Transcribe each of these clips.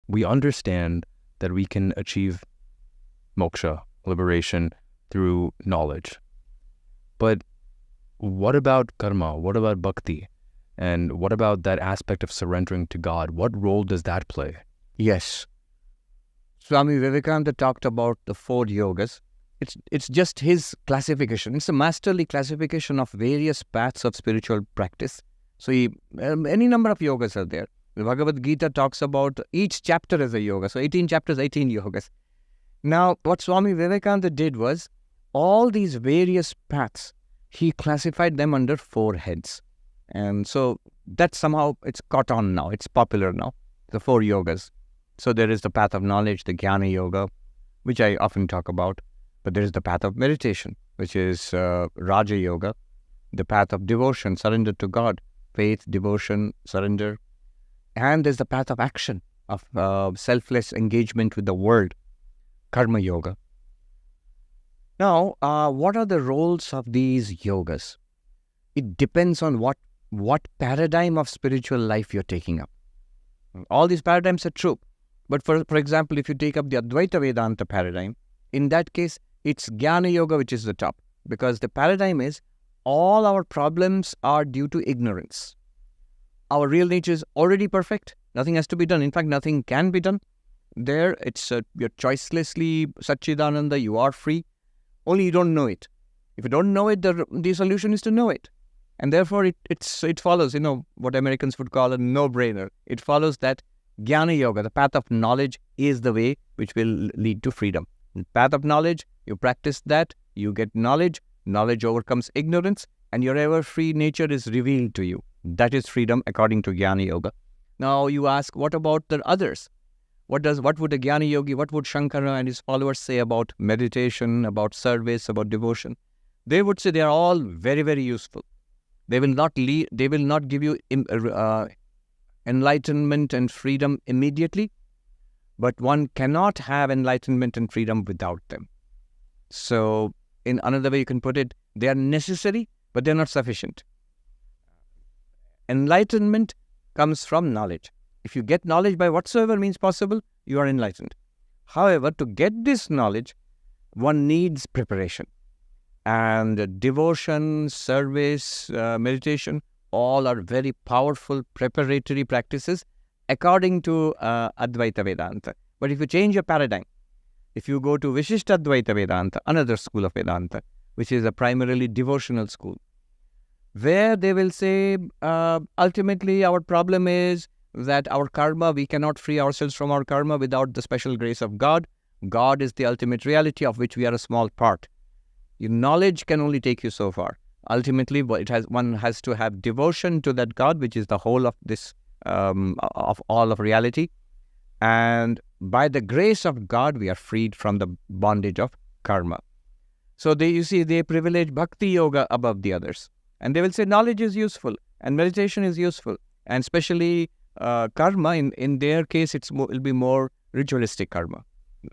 we understand that we can achieve moksha, liberation, through knowledge. But what about karma? What about bhakti? And what about that aspect of surrendering to God? What role does that play? Yes. Swami Vivekananda talked about the 4 yogas. It's just his classification. It's a masterly classification of various paths of spiritual practice. So any number of yogas are there. The Bhagavad Gita talks about each chapter as a yoga. So 18 chapters, 18 yogas. Now, what Swami Vivekananda did was, all these various paths, he classified them under 4 heads. And so that somehow it's caught on now. It's popular now, the 4 yogas. So there is the path of knowledge, the Jnana Yoga, which I often talk about. But there is the path of meditation, which is Raja Yoga. The path of devotion, surrender to God, faith, devotion, surrender. And there's the path of action, of selfless engagement with the world, Karma Yoga. Now, what are the roles of these yogas? It depends on what paradigm of spiritual life you're taking up. All these paradigms are true. But for example, if you take up the Advaita Vedanta paradigm, in that case, it's Jnana Yoga which is the top. Because the paradigm is, all our problems are due to ignorance. Our real nature is already perfect. Nothing has to be done. In fact, nothing can be done. There, it's you're choicelessly Satchidananda, you are free. Only you don't know it. If you don't know it, the solution is to know it. And therefore, it follows, what Americans would call a no-brainer. It follows that Jnana Yoga, the path of knowledge, is the way which will lead to freedom. The path of knowledge, you practice that, you get knowledge, knowledge overcomes ignorance, and your ever-free nature is revealed to you. That is freedom according to Jnana Yoga. Now you ask, what about the others? What would a Jnana Yogi, what would Shankara and his followers say about meditation, about service, about devotion? They would say they are all very, very useful. They will not give you enlightenment and freedom immediately, but one cannot have enlightenment and freedom without them. So, in another way you can put it, they are necessary, but they are not sufficient. Enlightenment comes from knowledge. If you get knowledge by whatsoever means possible, you are enlightened. However, to get this knowledge, one needs preparation. And devotion, service, meditation, all are very powerful preparatory practices according to Advaita Vedanta. But if you change your paradigm, if you go to Vishishta Advaita Vedanta, another school of Vedanta, which is a primarily devotional school, where they will say, ultimately our problem is that our karma, we cannot free ourselves from our karma without the special grace of God. God is the ultimate reality of which we are a small part. Your knowledge can only take you so far. Ultimately, one has to have devotion to that God, which is the whole of this, of all of reality. And by the grace of God, we are freed from the bondage of karma. So they privilege Bhakti Yoga above the others. And they will say knowledge is useful and meditation is useful. And especially karma, in their case, it'll be more ritualistic karma.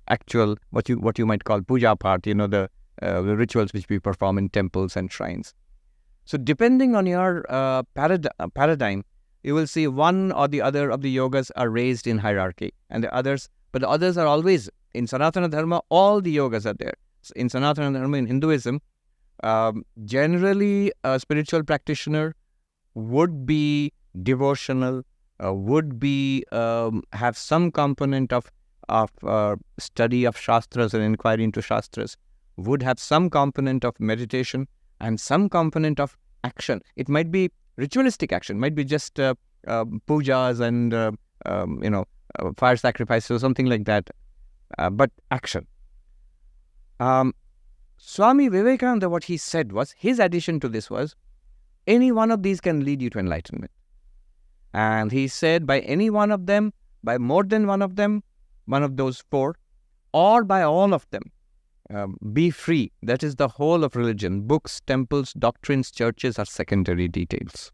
Actual, what you might call puja part, the rituals which we perform in temples and shrines. So depending on your paradigm, you will see one or the other of the yogas are raised in hierarchy, and the others are always, in Sanatana Dharma, all the yogas are there. In Sanatana Dharma, in Hinduism, generally a spiritual practitioner would be devotional, would be have some component of study of Shastras and inquiry into Shastras, would have some component of meditation and some component of action. It might be ritualistic action, might be just pujas and fire sacrifices or something like that, but action. Swami Vivekananda, what he said was, his addition to this was, any one of these can lead you to enlightenment. And he said, by any one of them, by more than one of them, one of those 4, or by all of them, be free. That is the whole of religion. Books, temples, doctrines, churches are secondary details.